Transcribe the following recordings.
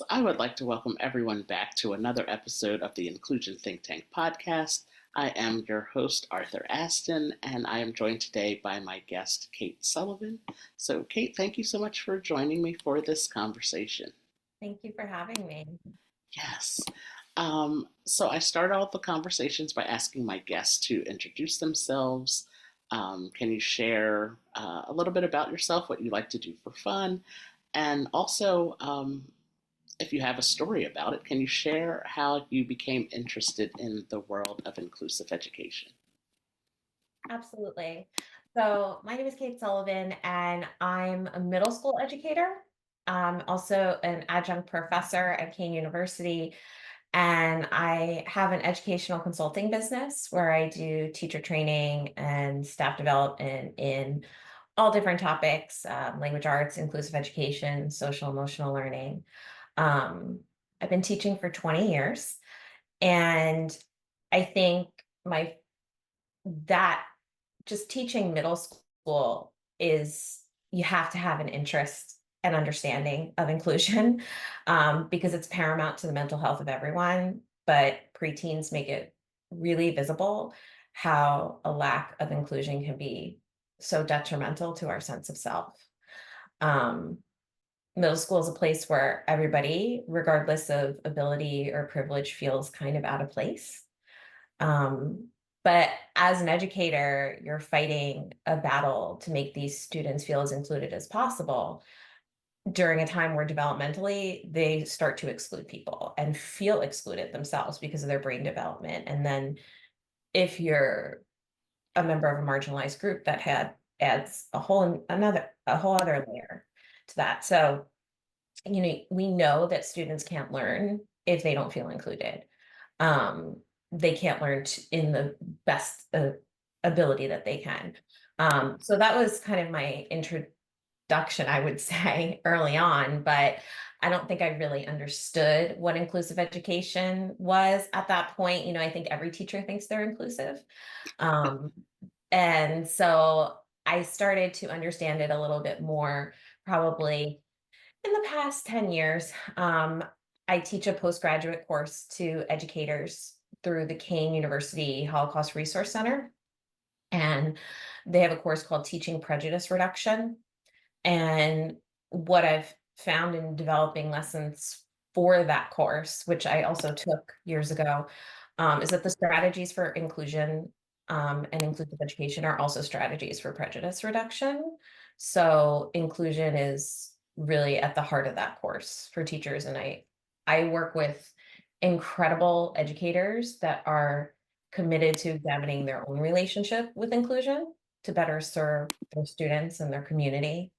I would like to welcome everyone back to another episode of the Inclusion Think Tank podcast. I am your host, Arthur Aston, and I am joined today by my guest, Kate Sullivan. So, Kate, thank you so much for joining me for this conversation. Thank you for having me. Yes. So, I start all the conversations by asking my guests to introduce themselves. Can you share a little bit about yourself, what you like to do for fun? And also, if you have a story about it, can you share how you became interested in the world of inclusive education? Absolutely. So, my name is Kate Sullivan, and I'm a middle school educator. I'm also an adjunct professor at Kean University, and I have an educational consulting business where I do teacher training and staff development in all different topics, language arts, inclusive education, social emotional learning. Um, I've been teaching for 20 years, and I think my that just teaching middle school is you have to have an interest and understanding of inclusion because it's paramount to the mental health of everyone. But preteens make it really visible how a lack of inclusion can be so detrimental to our sense of self. Um, Middle school is a place where everybody, regardless of ability or privilege, feels kind of out of place. Um, but as an educator, you're fighting a battle to make these students feel as included as possible during a time where developmentally they start to exclude people and feel excluded themselves because of their brain development. And then if you're a member of a marginalized group, that had adds a whole other layer to that. So, we know that students can't learn if they don't feel included. um, they can't learn in the best ability that they can. So that was kind of my introduction, I would say, early on, but I don't think I really understood what inclusive education was at that point. I think every teacher thinks they're inclusive. Um, and so I started to understand it a little bit more probably in the past 10 years. I teach a postgraduate course to educators through the Kean University Holocaust Resource Center. And they have a course called Teaching Prejudice Reduction. And what I've found in developing lessons for that course, which I also took years ago, is that the strategies for inclusion and inclusive education are also strategies for prejudice reduction. So inclusion is really at the heart of that course for teachers. And I work with incredible educators that are committed to examining their own relationship with inclusion to better serve their students and their community.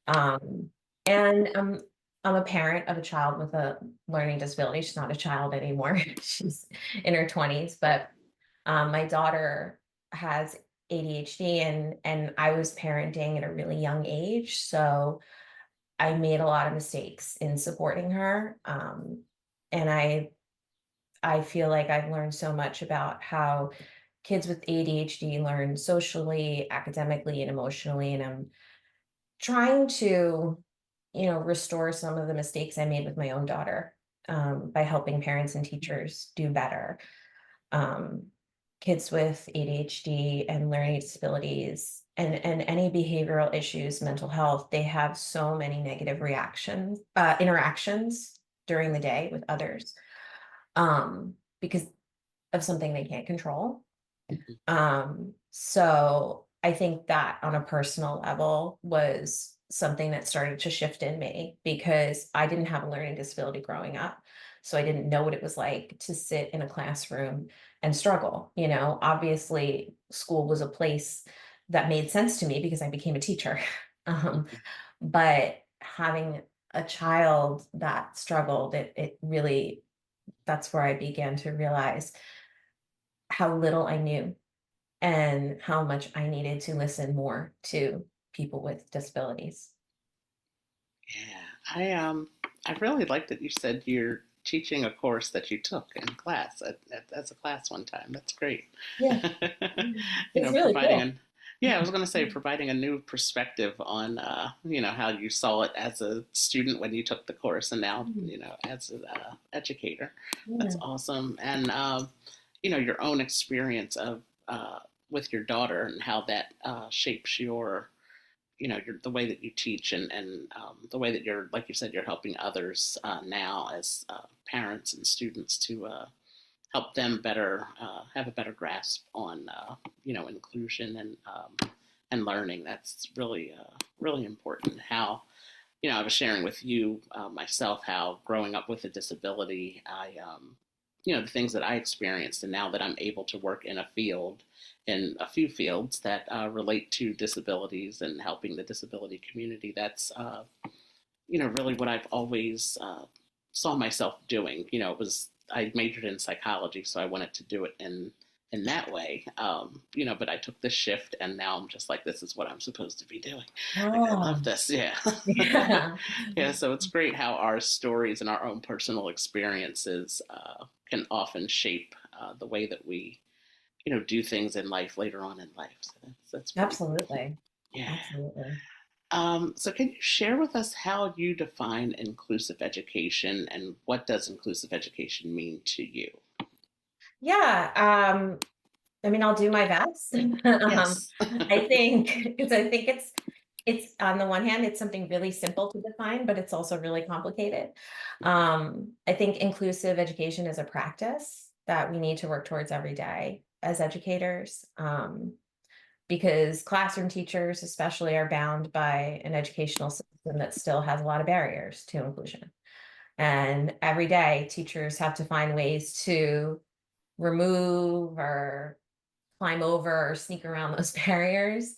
Um, and I'm a parent of a child with a learning disability. She's not a child anymore. She's in her 20s, but my daughter has ADHD, and I was parenting at a really young age. So I made a lot of mistakes in supporting her. And I feel like I've learned so much about how kids with ADHD learn socially, academically, and emotionally. And I'm trying to, restore some of the mistakes I made with my own daughter, by helping parents and teachers do better. Um, Kids with ADHD and learning disabilities and any behavioral issues, mental health, they have so many negative interactions during the day with others, because of something they can't control. So I think that on a personal level was something that started to shift in me because I didn't have a learning disability growing up. So I didn't know what it was like to sit in a classroom and struggle. Obviously, school was a place that made sense to me because I became a teacher. Um, but having a child that struggled, it really, that's where I began to realize how little I knew and how much I needed to listen more to people with disabilities. Yeah, I really like that you said you're teaching a course that you took in class as a class one time. That's great. Yeah, it's really Providing cool. Yeah, I was going to say providing a new perspective on, how you saw it as a student when you took the course, and now, Mm, as an educator. That's yeah. awesome. And your own experience of with your daughter and how that shapes the way that you teach, and the way that you're, like you said, you're helping others now as parents and students to help them better have a better grasp on inclusion and learning. That's really really important. How I was sharing with you myself how growing up with a disability, the things that I experienced, and now that I'm able to work in a few fields that relate to disabilities and helping the disability community, that's really what I've always saw myself doing. It was I majored in psychology, so I wanted to do it in that way. But I took this shift, and now I'm just like, this is what I'm supposed to be doing. Like, I love Oh, this. Yeah. yeah. Yeah. So it's great how our stories and our own personal experiences can often shape the way that we, do things in life later on in life. So that's pretty cool. Absolutely. Yeah. Absolutely. So can you share with us how you define inclusive education, and what does inclusive education mean to you? Yeah. I mean, I'll do my best. Yes. I think it's on the one hand, it's something really simple to define, but it's also really complicated. I think inclusive education is a practice that we need to work towards every day as educators. Because classroom teachers, especially, are bound by an educational system that still has a lot of barriers to inclusion. And every day, teachers have to find ways to remove or climb over or sneak around those barriers.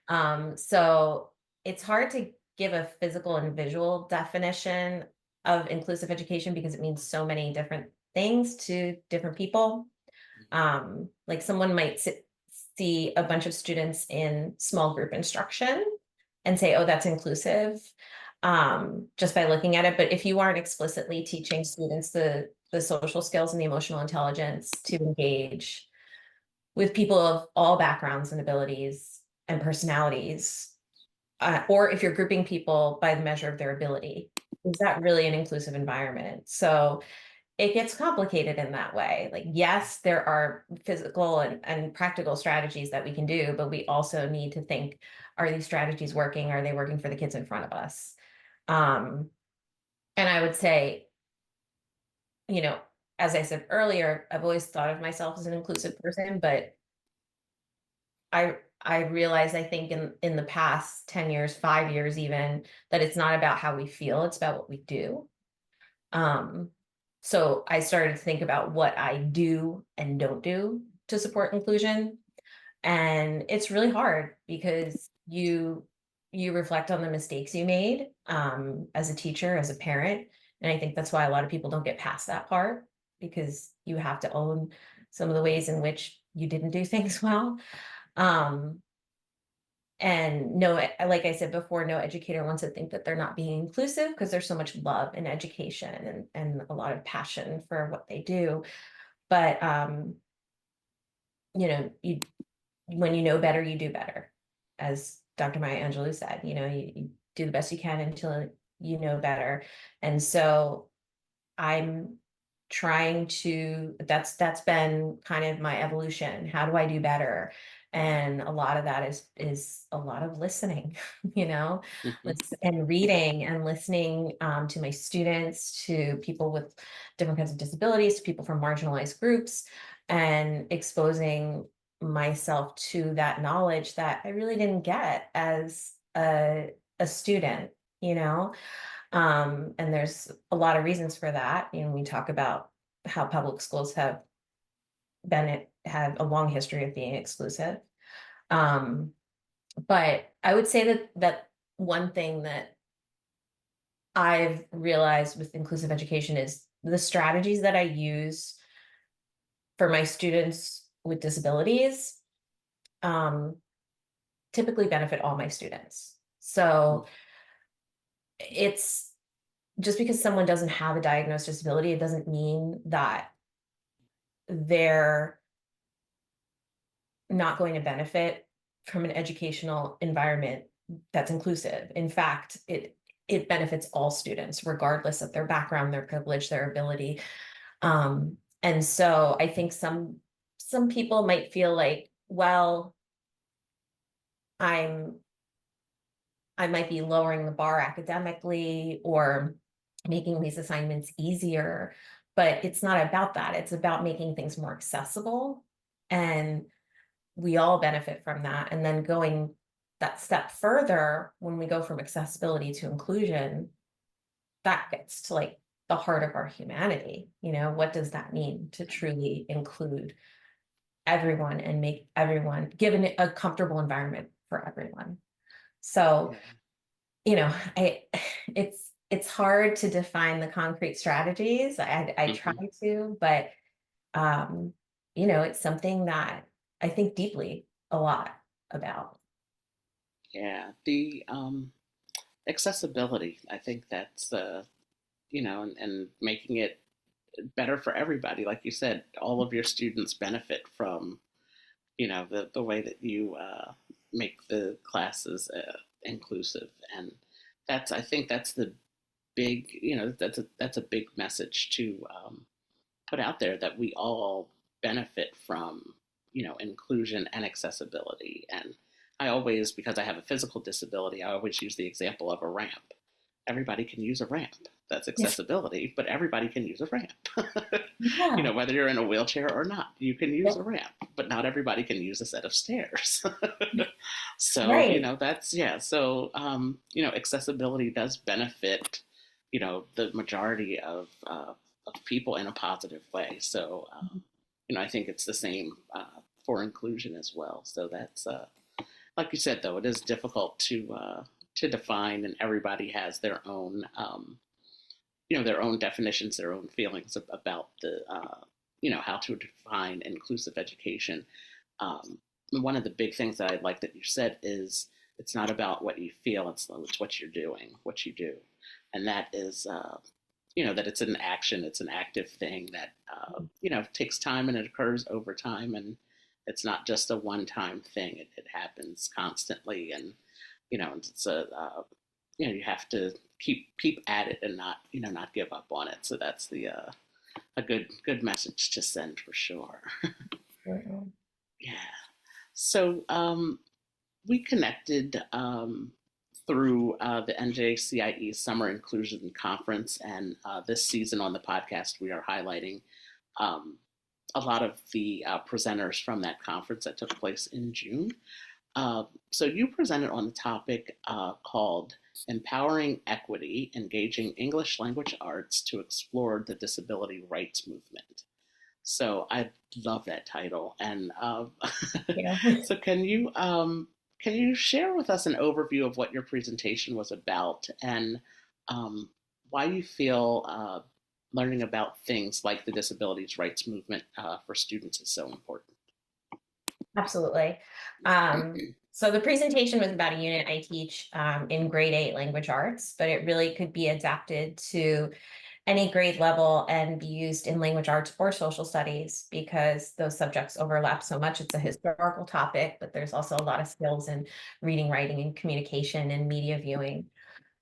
So it's hard to give a physical and visual definition of inclusive education because it means so many different things to different people. Like someone might see a bunch of students in small group instruction and say, oh, that's inclusive, just by looking at it. But if you aren't explicitly teaching students the social skills and the emotional intelligence to engage with people of all backgrounds and abilities and personalities, or if you're grouping people by the measure of their ability, is that really an inclusive environment? So it gets complicated in that way. Like, yes, there are physical and practical strategies that we can do, but we also need to think, are these strategies working? Are they working for the kids in front of us? Um, and I would say, you know, as I said earlier, I've always thought of myself as an inclusive person, but I realize, I think, in the past 10 years, 5 years even, that it's not about how we feel, it's about what we do. Um, so I started to think about what I do and don't do to support inclusion. And it's really hard because you reflect on the mistakes you made, as a teacher, as a parent. And I think that's why a lot of people don't get past that part, because you have to own some of the ways in which you didn't do things well. Um, and no, like I said before, no educator wants to think that they're not being inclusive, because there's so much love in education and a lot of passion for what they do. But you when you know better, you do better. As Dr. Maya Angelou said, you do the best you can until you know better. And so I'm trying to that's been kind of my evolution. How do I do better? And a lot of that is a lot of listening, you know, Hmm. and reading and listening, to my students, to people with different kinds of disabilities, to people from marginalized groups, and exposing myself to that knowledge that I really didn't get as a student, you know. And there's a lot of reasons for that. We talk about how public schools have a long history of being exclusive. Um, but I would say that one thing that I've realized with inclusive education is the strategies that I use for my students with disabilities, um, typically benefit all my students. So it's just because someone doesn't have a diagnosed disability, it doesn't mean that they're not going to benefit from an educational environment that's inclusive. In fact, it benefits all students, regardless of their background, their privilege, their ability. And so I think some people might feel like, well, I'm I might be lowering the bar academically or making these assignments easier, but it's not about that. It's about making things more accessible. And we all benefit from that. And then going that step further, when we go from accessibility to inclusion, that gets to like the heart of our humanity. What does that mean to truly include everyone and make everyone, give a comfortable environment for everyone? So, Yeah. I it's hard to define the concrete strategies. I try Hmm. to, but um, it's something that I think deeply a lot about. Yeah. The accessibility, I think that's and making it better for everybody. Like you said, all of your students benefit from the way that you make the classes inclusive, and I think that's the big that's a big message to put out there, that we all benefit from inclusion and accessibility. And I always, because I have a physical disability, I always use the example of a ramp. Everybody can use a ramp. That's Yes. accessibility, but everybody can use a ramp. Yeah. Whether you're in a wheelchair or not, you can use a Yep. ramp, but not everybody can use a set of stairs. So, Right. that's, yeah. So, accessibility does benefit, the majority of people in a positive way. So, I think it's the same for inclusion as well. So that's, like you said, though, it is difficult to define, and everybody has their own, their own definitions, their own feelings about the, how to define inclusive education. One of the big things that I like that you said is, it's not about what you feel; it's what you're doing, what you do, and that is, that it's an action, it's an active thing that takes time, and it occurs over time, and it's not just a one-time thing. It happens constantly, and it's you have to keep at it, and not give up on it. So that's the a good message to send for sure. Mhm. Yeah. So we connected through the NJCIE Summer Inclusion Conference, and this season on the podcast, we are highlighting um, a lot of the presenters from that conference that took place in June. So you presented on the topic called Empowering Equity, Engaging English Language Arts to Explore the Disability Rights Movement. So I love that title. And Yeah. so can you share with us an overview of what your presentation was about, and why you feel learning about things like the disabilities rights movement for students is so important? Absolutely. So the presentation was about a unit I teach in grade 8 language arts, but it really could be adapted to any grade level and be used in language arts or social studies because those subjects overlap so much. It's a historical topic, but there's also a lot of skills in reading, writing, and communication and media viewing.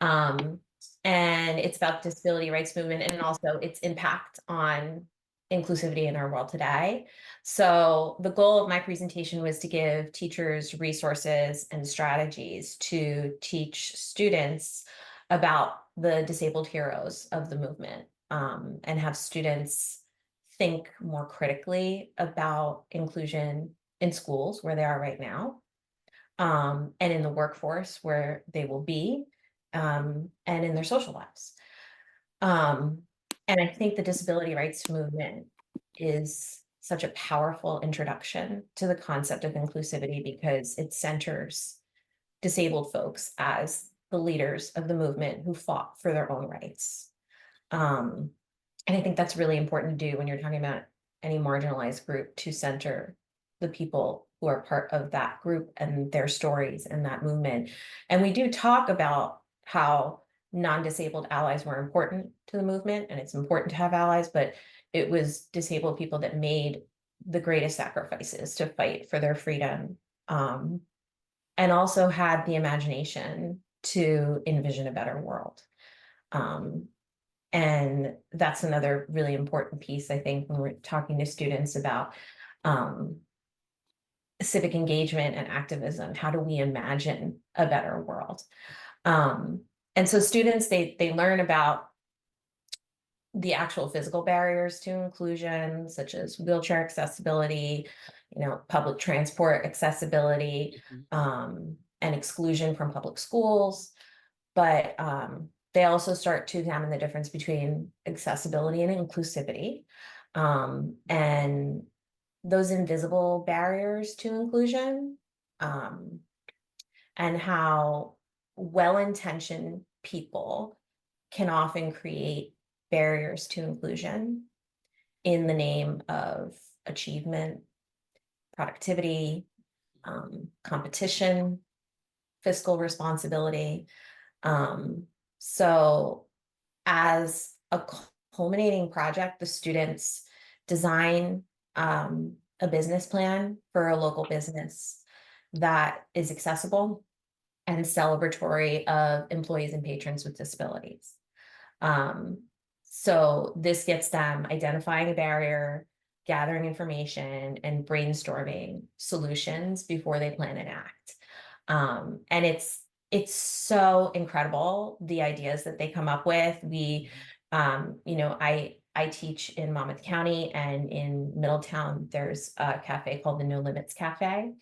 Um, and it's about the disability rights movement and also its impact on inclusivity in our world today. So the goal of my presentation was to give teachers resources and strategies to teach students about the disabled heroes of the movement, and have students think more critically about inclusion in schools where they are right now, and in the workforce where they will be, and in their social lives. Um, and I think the disability rights movement is such a powerful introduction to the concept of inclusivity because it centers disabled folks as the leaders of the movement who fought for their own rights. Um, and I think that's really important to do when you're talking about any marginalized group, to center the people who are part of that group and their stories and that movement. And we do talk about how non-disabled allies were important to the movement, and it's important to have allies, but it was disabled people that made the greatest sacrifices to fight for their freedom. Um, and also had the imagination to envision a better world. Um, and that's another really important piece, I think, when we're talking to students about um, civic engagement and activism. How do we imagine a better world? Um, and so students, they learn about the actual physical barriers to inclusion, such as wheelchair accessibility, public transport accessibility, Mhm. and exclusion from public schools. But they also start to examine the difference between accessibility and inclusivity, and those invisible barriers to inclusion, um, and how well-intentioned people can often create barriers to inclusion in the name of achievement, productivity, competition, fiscal responsibility. Um, so, as a culminating project, the students design a business plan for a local business that is accessible and celebratory of employees and patrons with disabilities. Um, so this gets them identifying a barrier, gathering information, and brainstorming solutions before they plan an act. And it's so incredible the ideas that they come up with. Mhm. I teach in Monmouth County, and in Middletown there's a cafe called the No Limits Cafe,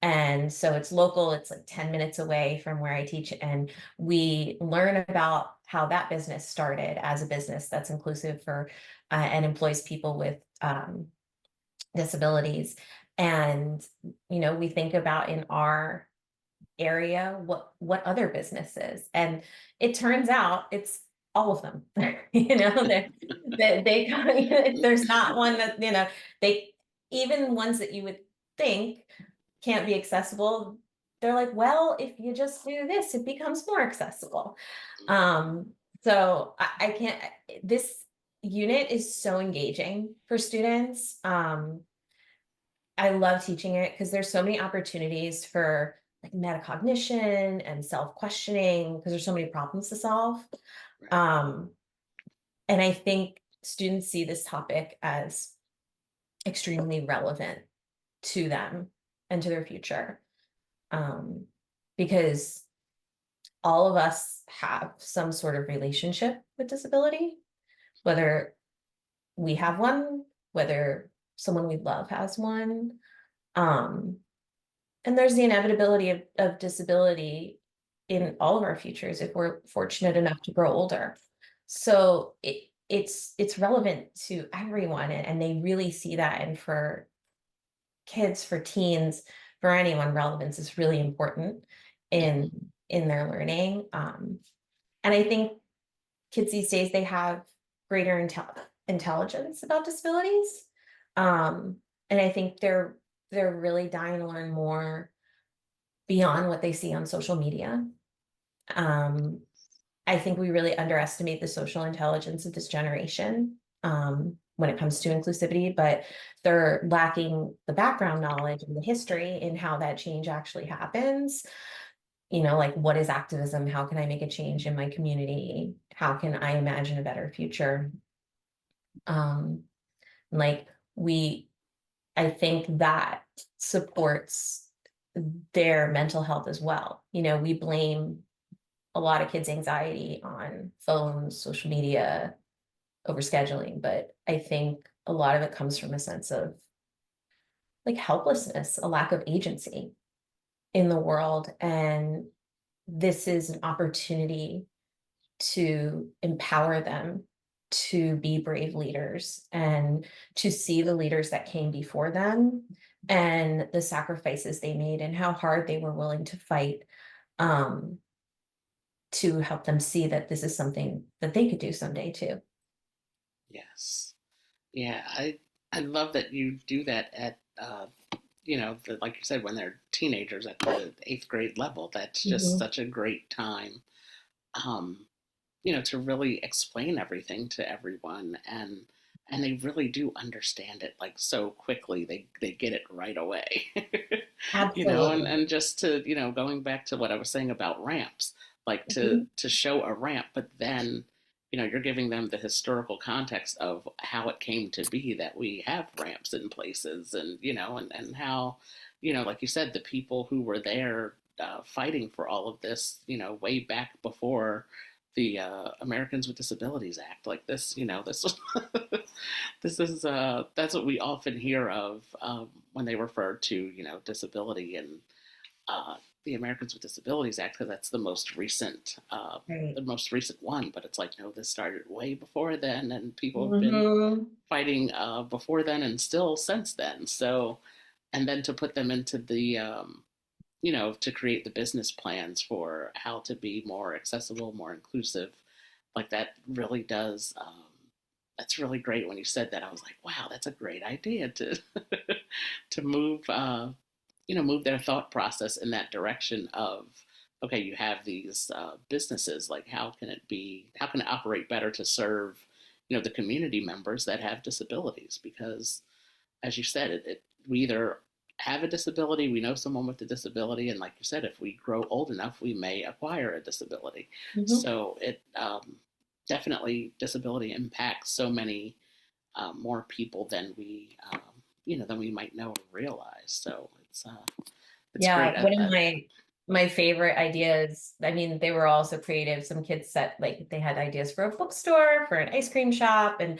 and so it's local, it's like 10 minutes away from where I teach. And we learn about how that business started as a business that's inclusive for and employs people with disabilities. And, we think about in our area what other businesses, and it turns out it's all of them. There's not one that, they, even ones that you would think can't be accessible, they're like, well, if you just do this, it becomes more accessible. Um, so I can't, this unit is so engaging for students. I love teaching it because there's so many opportunities for like metacognition and self-questioning because there's so many problems to solve. Right. Um, and I think students see this topic as extremely relevant to them and to their future. Um, because all of us have some sort of relationship with disability, whether we have one, whether someone we love has one. Um, and there's the inevitability of disability in all of our futures if we're fortunate enough to grow older. So it's relevant to everyone, and they really see that. And for kids, for teens, for anyone, relevance is really important in Mhm. their learning. And I think kids these days, they have greater intelligence about disabilities. Um, and I think they're really dying to learn more beyond what they see on social media. Um, I think we really underestimate the social intelligence of this generation when it comes to inclusivity, but they're lacking the background knowledge and the history in how that change actually happens. Like, what is activism? How can I make a change in my community? How can I imagine a better future? Um, like we, I think that supports their mental health as well. We blame a lot of kids' anxiety on phones, social media, overscheduling, but I think a lot of it comes from a sense of like helplessness, a lack of agency in the world. And this is an opportunity to empower them to be brave leaders and to see the leaders that came before them and the sacrifices they made and how hard they were willing to fight, um, to help them see that this is something that they could do someday too. Yes. Yeah, I love that you do that at like you said, when they're teenagers at the eighth grade level. That's just Mhm. such a great time, um, to really explain everything to everyone, and they really do understand it like so quickly. They get it right away. Absolutely. And just to, going back to what I was saying about ramps, like to Mhm. show a ramp, but then, you're giving them the historical context of how it came to be that we have ramps in places, and and how, like you said, the people who were there fighting for all of this, way back before the Americans with Disabilities Act, like this, this this is that's what we often hear of when they refer to, disability and uh, the Americans with Disabilities Act, because that's Right. the most recent one. But it's like, no, this started way before then, and people have been Mhm. fighting before then and still since then. So, and then to put them into the to create the business plans for how to be more accessible, more inclusive, like that really does. That's really great. When you said that, I was like, wow, that's a great idea to to move, move their thought process in that direction of, okay, you have these businesses, like how can it operate better to serve, the community members that have disabilities? Because as you said, we either have a disability, we know someone with a disability, and like you said, if we grow old enough, we may acquire a disability. Mhm. So it definitely disability impacts so many more people than than we might know or realize. So it's Yeah, great. one of my favorite ideas, I mean, they were all so creative. Some kids said like they had ideas for a bookstore, for an ice cream shop, and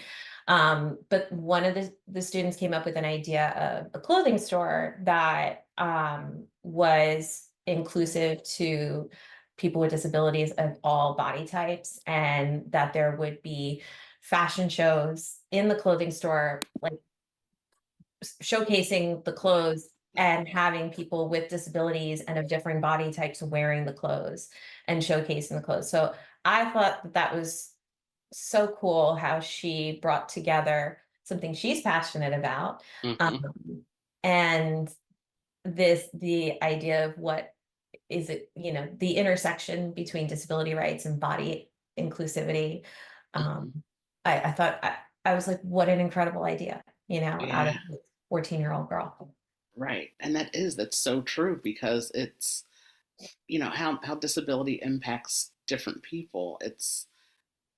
but one of the students came up with an idea of a clothing store that was inclusive to people with disabilities of all body types, and that there would be fashion shows in the clothing store, like showcasing the clothes and having people with disabilities and of different body types wearing the clothes and showcasing the clothes. So I thought that that was so cool how she brought together something she's passionate about, Hmm. um, and the idea of what is it, the intersection between disability rights and body inclusivity. Hmm. Um, I thought I was like, what an incredible idea, out of Yeah, a 14-year-old girl. right. And that's so true, because it's, how disability impacts different people. It's,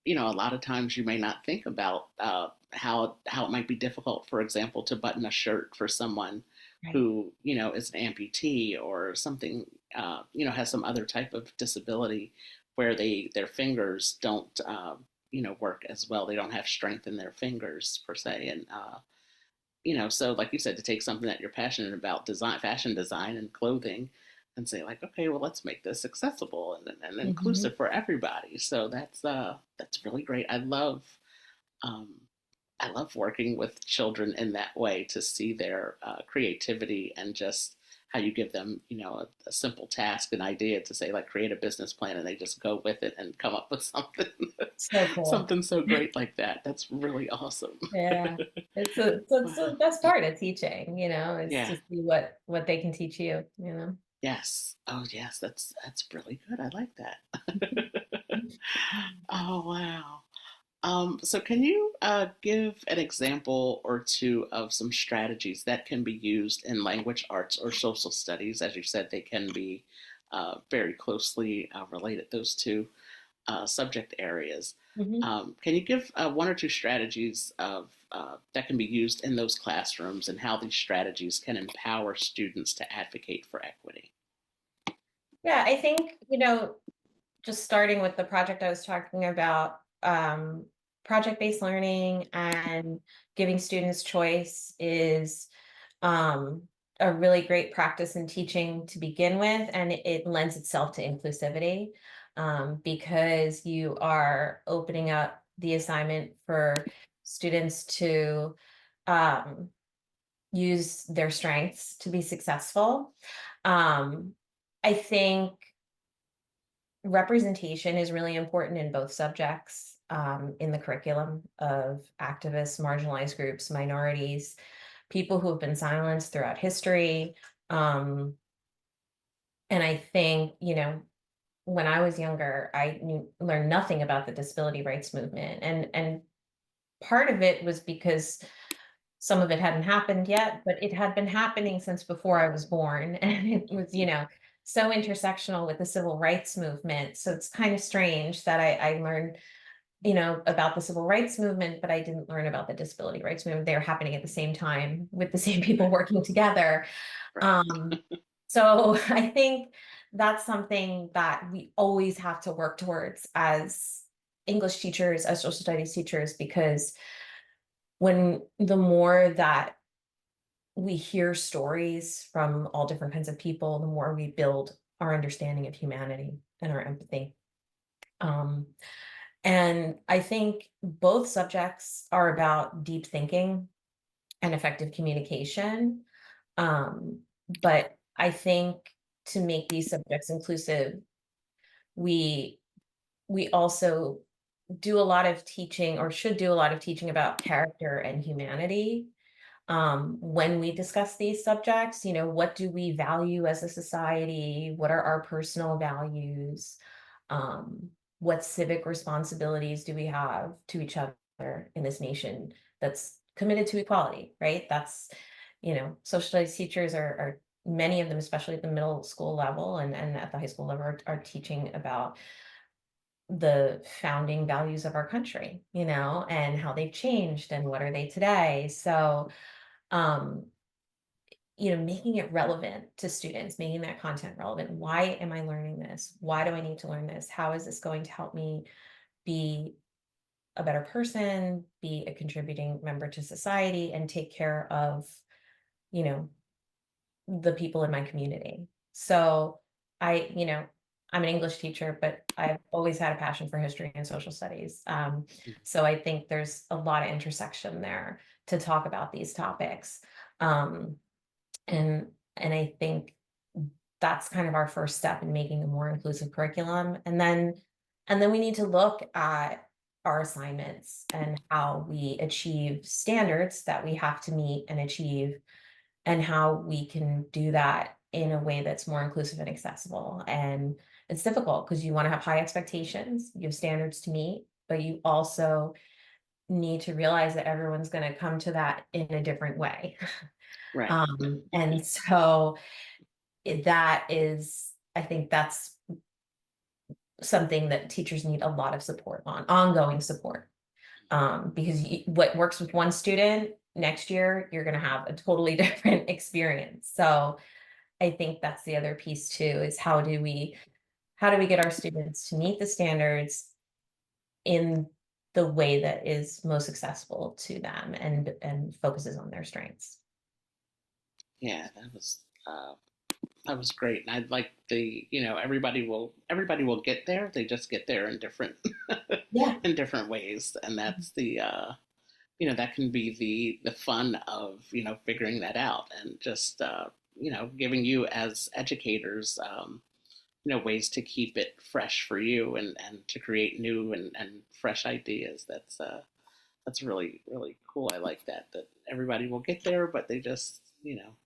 a lot of times you may not think about how it might be difficult, for example, to button a shirt for someone Right. who, is an amputee or something, has some other type of disability where their fingers don't, work as well. They don't have strength in their fingers per se, and so like you said, to take something that you're passionate about, design, fashion design, and clothing, and say like, okay, well, let's make this accessible and Mhm. inclusive for everybody. So that's really great. Um, I love working with children in that way, to see their creativity, and just how you give them, a simple task, an idea to say like create a business plan, and they just go with it and come up with something, So cool. something so great like that. That's really awesome. Yeah. It's Wow. the best part of teaching, is Yeah. to see what they can teach you. Yes. Oh, yes. That's really good. I like that. Oh, wow. So can you give an example or two of some strategies that can be used in language arts or social studies? As you said, they can be very closely related, those two subject areas. Mhm. Can you give one or two strategies that can be used in those classrooms, and how these strategies can empower students to advocate for equity? Yeah, I think, just starting with the project I was talking about, project-based learning and giving students choice is um, a really great practice in teaching to begin with, and it lends itself to inclusivity, because you are opening up the assignment for students to um, use their strengths to be successful. Um, I think representation is really important in both subjects, in the curriculum of activists, marginalized groups, minorities, people who have been silenced throughout history. Um, and I think, when I was younger, I learned nothing about the disability rights movement, and part of it was because some of it hadn't happened yet, but it had been happening since before I was born. And it was, so intersectional with the civil rights movement. So it's kind of strange that I learned, about the civil rights movement, but I didn't learn about the disability rights movement. They were happening at the same time with the same people Right. working together. Right. Um, so I think that's something that we always have to work towards as English teachers, as social studies teachers, because when the more that we hear stories from all different kinds of people, the more we build our understanding of humanity and our empathy. Um, and I think both subjects are about deep thinking and effective communication. Um, but I think to make these subjects inclusive, we we also do a lot of teaching, or should do a lot of teaching, about character and humanity. When we discuss these subjects, what do we value as a society? What are our personal values? Um, what civic responsibilities do we have to each other in this nation that's committed to equality, right? That's, social studies teachers are many of them, especially at the middle school level and at the high school level, are teaching about the founding values of our country, and how they've changed and what are they today. So, um, making it relevant to students, making that content relevant. Why am I learning this? Why do I need to learn this? How is this going to help me be a better person, be a contributing member to society, and take care of, you know, the people in my community? So I, I'm an English teacher, but I've always had a passion for history and social studies. So I think there's a lot of intersection there to talk about these topics. Um, and I think that's kind of our first step in making a more inclusive curriculum. And then we need to look at our assignments and how we achieve standards that we have to meet and achieve, and how we can do that in a way that's more inclusive and accessible. And it's difficult because you want to have high expectations, you have standards to meet, but you also need to realize that everyone's going to come to that in a different way. Right. And so that is, I think that's something that teachers need a lot of support on, ongoing support. Because what works with one student, next year you're going to have a totally different experience. So I think that's the other piece too, is how do we get our students to meet the standards in the way that is most accessible to them and focuses on their strengths. Yeah, that was great. And I'd like everybody will get there. They just get there in different Yeah. in different ways, and that's that can be the fun of figuring that out, and just giving you as educators ways to keep it fresh for you, and to create new and fresh ideas. That's really really cool. I like that everybody will get there, but they just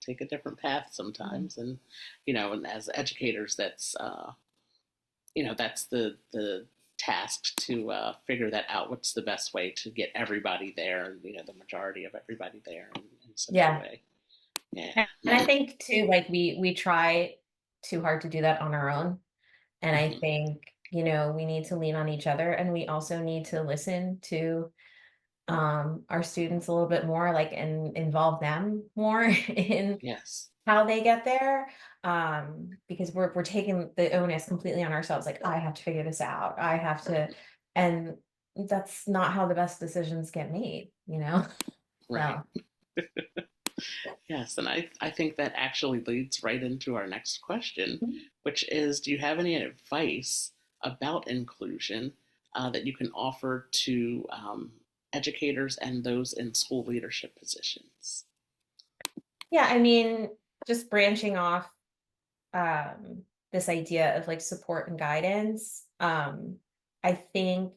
take a different path Mhm. sometimes. And and as educators, that's the task to figure that out. What's the best way to get everybody there, and the majority of everybody there in such a Yeah. way. Yeah. And I think too, like we try too hard to do that on our own. And I Hmm. think, we need to lean on each other, and we also need to listen to our students a little bit more, like, and involve them more in Yes. how they get there. Because we're taking the onus completely on ourselves, like, I have to figure this out. I have to, and that's not how the best decisions get made. Right. So Yes, and I think that actually leads right into our next question, mhm. which is, do you have any advice about inclusion that you can offer to educators and those in school leadership positions? Yeah, I mean, just branching off this idea of like support and guidance. I think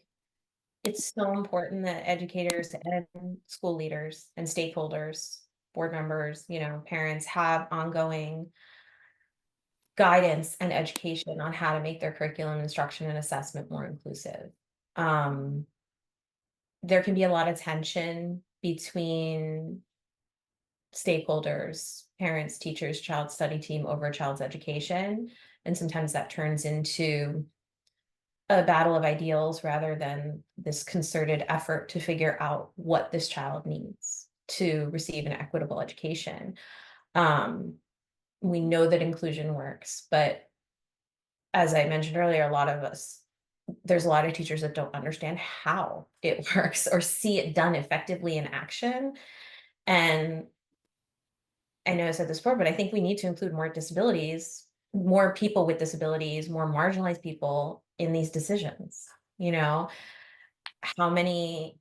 it's so important that educators and school leaders and stakeholders, board members, parents, have ongoing guidance and education on how to make their curriculum, instruction, and assessment more inclusive. Um, there can be a lot of tension between stakeholders, parents, teachers, child study team over a child's education. And sometimes that turns into a battle of ideals rather than this concerted effort to figure out what this child needs to receive an equitable education. Um, we know that inclusion works, but as I mentioned earlier, there's a lot of teachers that don't understand how it works or see it done effectively in action. And I know I said this before, but I think we need to include more disabilities, more people with disabilities, more marginalized people in these decisions. You know, how many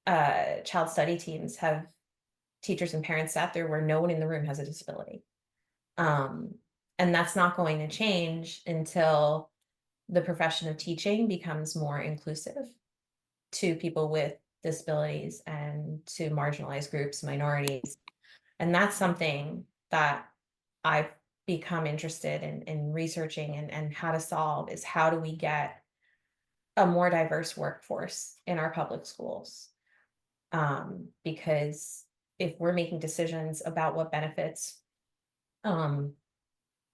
child study teams have teachers and parents sat there where no one in the room has a disability? Um, and that's not going to change until the profession of teaching becomes more inclusive to people with disabilities and to marginalized groups, minorities. And that's something that I've become interested in researching and how to solve is how do we get a more diverse workforce in our public schools? Because if we're making decisions about what benefits um,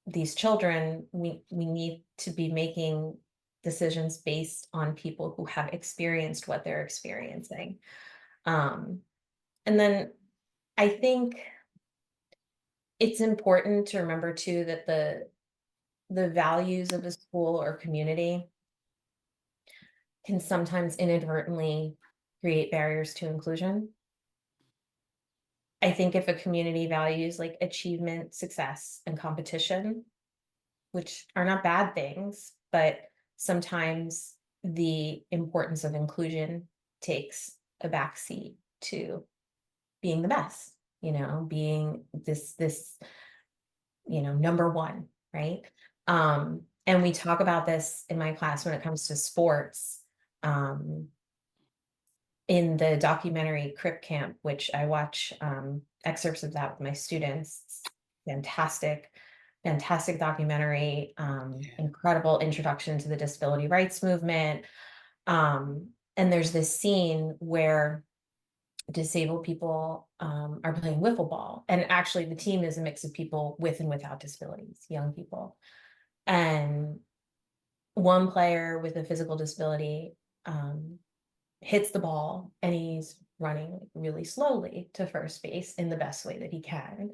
these children, we need to be making decisions based on people who have experienced what they're experiencing. Um, and then I think it's important to remember too that the values of a school or community can sometimes inadvertently create barriers to inclusion. I think if a community values like achievement, success, and competition, which are not bad things, but sometimes the importance of inclusion takes a backseat to being the best, being this number one, right? And we talk about this in my class when it comes to sports. Um, in the documentary Crip Camp, which I watch excerpts of that with my students. Fantastic, fantastic documentary, incredible introduction to the disability rights movement. And there's this scene where disabled people are playing wiffle ball. And actually, the team is a mix of people with and without disabilities, young people. And one player with a physical disability um, hits the ball and he's running really slowly to first base in the best way that he can.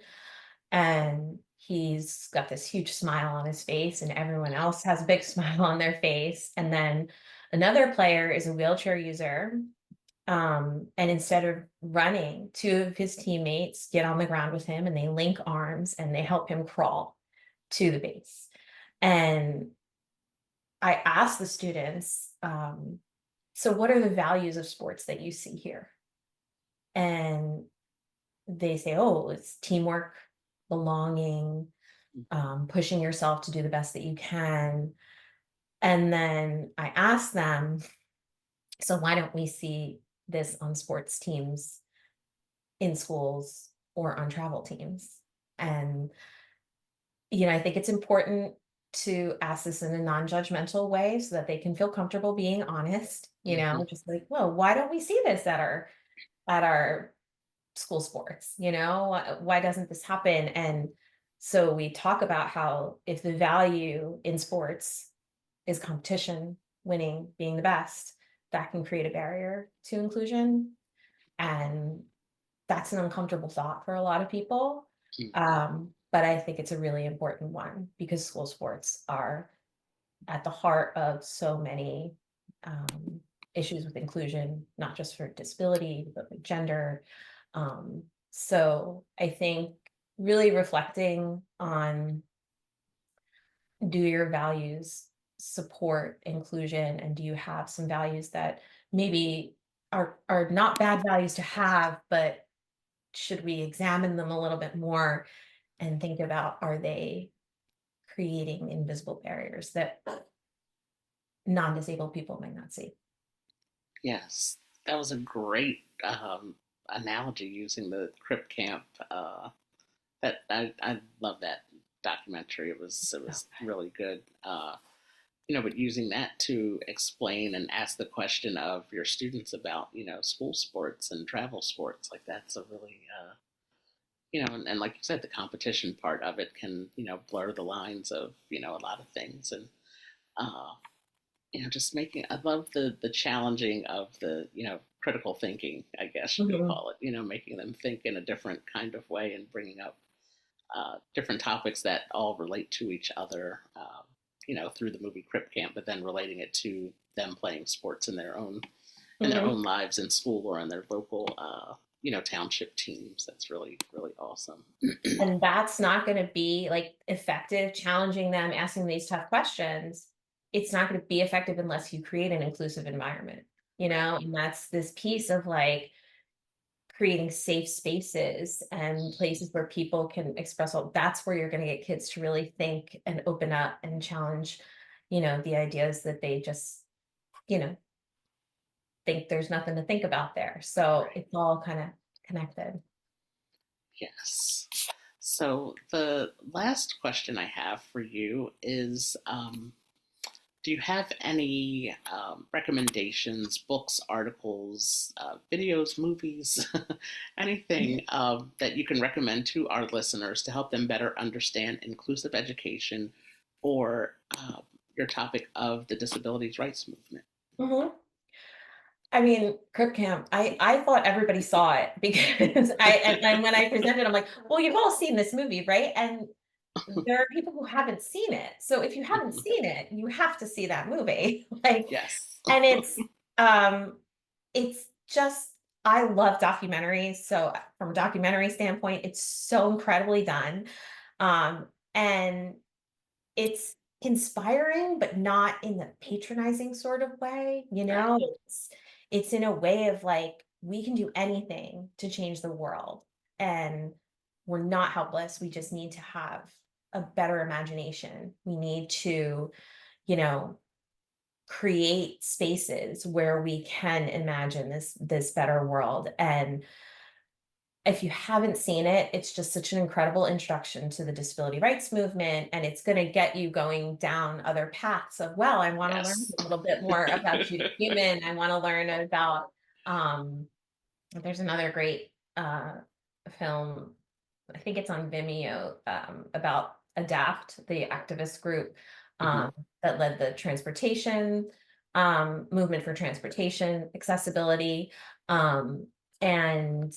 And he's got this huge smile on his face, and everyone else has a big smile on their face. And then another player is a wheelchair user. And instead of running, two of his teammates get on the ground with him and they link arms and they help him crawl to the base. And I asked the students, so what are the values of sports that you see here? And they say, oh, it's teamwork, belonging, pushing yourself to do the best that you can. And then I asked them, so why don't we see this on sports teams in schools or on travel teams? And, I think it's important to ask this in a non-judgmental way so that they can feel comfortable being honest, Hmm. just like, well, why don't we see this at our school sports? Why doesn't this happen? And so we talk about how if the value in sports is competition, winning, being the best, that can create a barrier to inclusion. And that's an uncomfortable thought for a lot of people. Hmm. But I think it's a really important one because school sports are at the heart of so many um, issues with inclusion, not just for disability, but with gender. So I think really reflecting on, do your values support inclusion, and do you have some values that maybe are not bad values to have, but should we examine them a little bit more and think about, are they creating invisible barriers that non-disabled people might not see? Yes, that was a great analogy using the Crip Camp. That I love that documentary. It was really good. but using that to explain and ask the question of your students about, school sports and travel sports, like that's a really, and like you said, the competition part of it can, blur the lines of, a lot of things. And, uh, just making, I love the challenging of the, critical thinking, I guess you could Mhm. call it, making them think in a different kind of way and bringing up different topics that all relate to each other, through the movie Crip Camp, but then relating it to them playing sports in their Mhm. own lives in school or in their local, township teams. That's really really awesome. And that's not going to be like effective challenging them, asking these tough questions. It's not going to be effective unless you create an inclusive environment, Right. and that's this piece of like creating safe spaces and places where people can express all. That's where you're going to get kids to really think and open up and challenge, the ideas that they just, you know think there's nothing to think about there. So Right. it's all kind of connected. Yes. So the last question I have for you is, do you have any recommendations, books, articles, videos, movies, anything that you can recommend to our listeners to help them better understand inclusive education or your topic of the disabilities rights movement? Mhm. I mean, Crip Camp, I thought everybody saw it because and when I presented, I'm like, "Well, you've all seen this movie, right?" And there are people who haven't seen it. So if you haven't Mhm. seen it, you have to see that movie. Like, Yes. and um it's just I love documentaries. So from a documentary standpoint, it's so incredibly done. And it's inspiring, but not in the patronizing sort of way, Right. It's in a way of like, we can do anything to change the world, and we're not helpless. We just need to have a better imagination. We need to, you know, create spaces where we can imagine this better world. And if you haven't seen it, it's just such an incredible introduction to the disability rights movement, and it's going to get you going down other paths of, well, I want to learn Yes. a little bit more about Judy Human. I want to learn about, um, there's another great film, I think it's on Vimeo, about Adapt, the activist group Mhm. um, that led the transportation movement for transportation accessibility. Um, and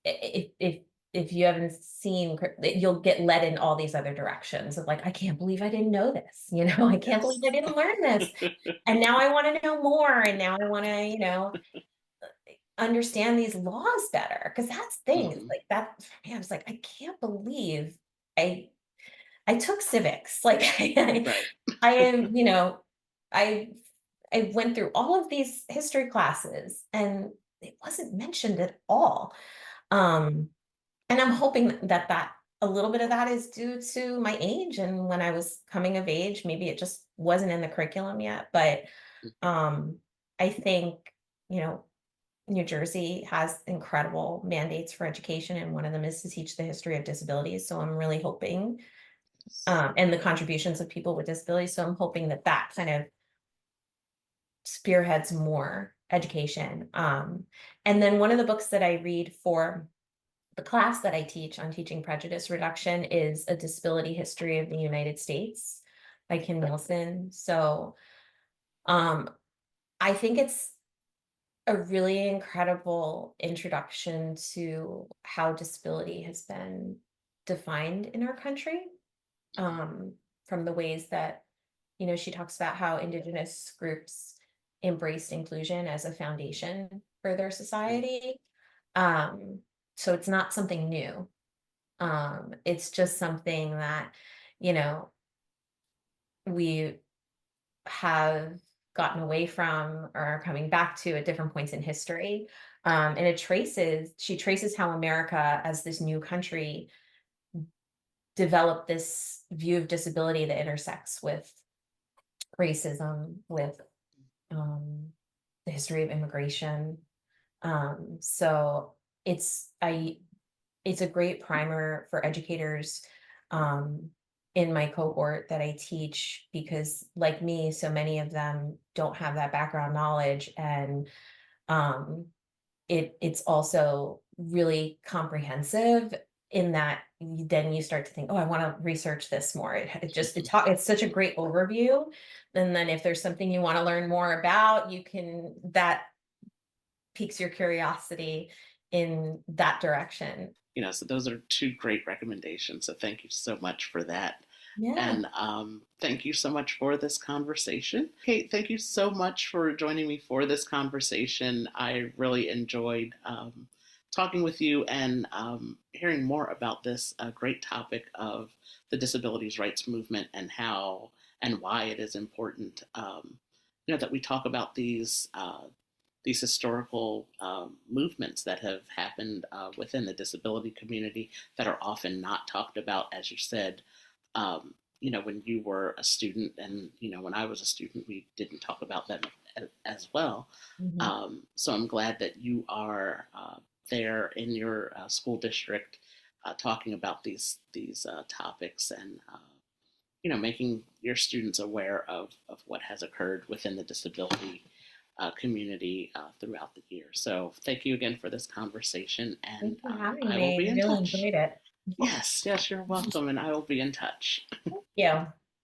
if you haven't seen, you'll get led in all these other directions of like, I can't believe I didn't know this, I can't believe I Yes. didn't learn this, and now I want to know more, and now I want to, understand these laws better, because that's things Mhm. like that for me. I was like, I can't believe I I took civics, like Right. I am, I I went through all of these history classes and it wasn't mentioned at all. Um, and I'm hoping that a little bit of that is due to my age, and when I was coming of age, maybe it just wasn't in the curriculum yet. But um, I think, you know, New Jersey has incredible mandates for education, and one of them is to teach the history of disabilities. So I'm really hoping, Yes. and the contributions of people with disabilities. So I'm hoping that that kind of spearheads more education. And then one of the books that I read for the class that I teach on teaching prejudice reduction is A Disability History of the United States by Kim Nielsen. So um, I think it's a really incredible introduction to how disability has been defined in our country, um, from the ways that, she talks about how Indigenous groups embraced inclusion as a foundation for their Right. society. Um, so it's not something new. It's just something that, you know, we have gotten away from or are coming back to at different points in history. And she traces how America, as this new country, developed this view of disability that intersects with racism, with um, the history of immigration. So it's I it's a great primer for educators, um, in my cohort that I teach because, like me, so many of them don't have that background knowledge, and um, it's also really comprehensive in that then you start to think, oh, I want to research this more. It's such a great overview, and then if there's something you want to learn more about, you can that piques your curiosity in that direction. So those are two great recommendations. So thank you so much for that. Yeah. And thank you so much for this conversation. Kate, thank you so much for joining me for this conversation. I really enjoyed talking with you and hearing more about this great topic of the disabilities rights movement and how and why it is important, that we talk about these historical movements that have happened within the disability community that are often not talked about, as you said. When you were a student, and when I was a student, we didn't talk about that as well. Mhm. So I'm glad that you are there in your school district talking about these topics and making your students aware of what has occurred within the disability community throughout the year. So thank you again for this conversation, and Thanks for having I will me. be I in really touch. enjoyed it. Yes, yes, you're welcome, and I will be in touch. Yeah.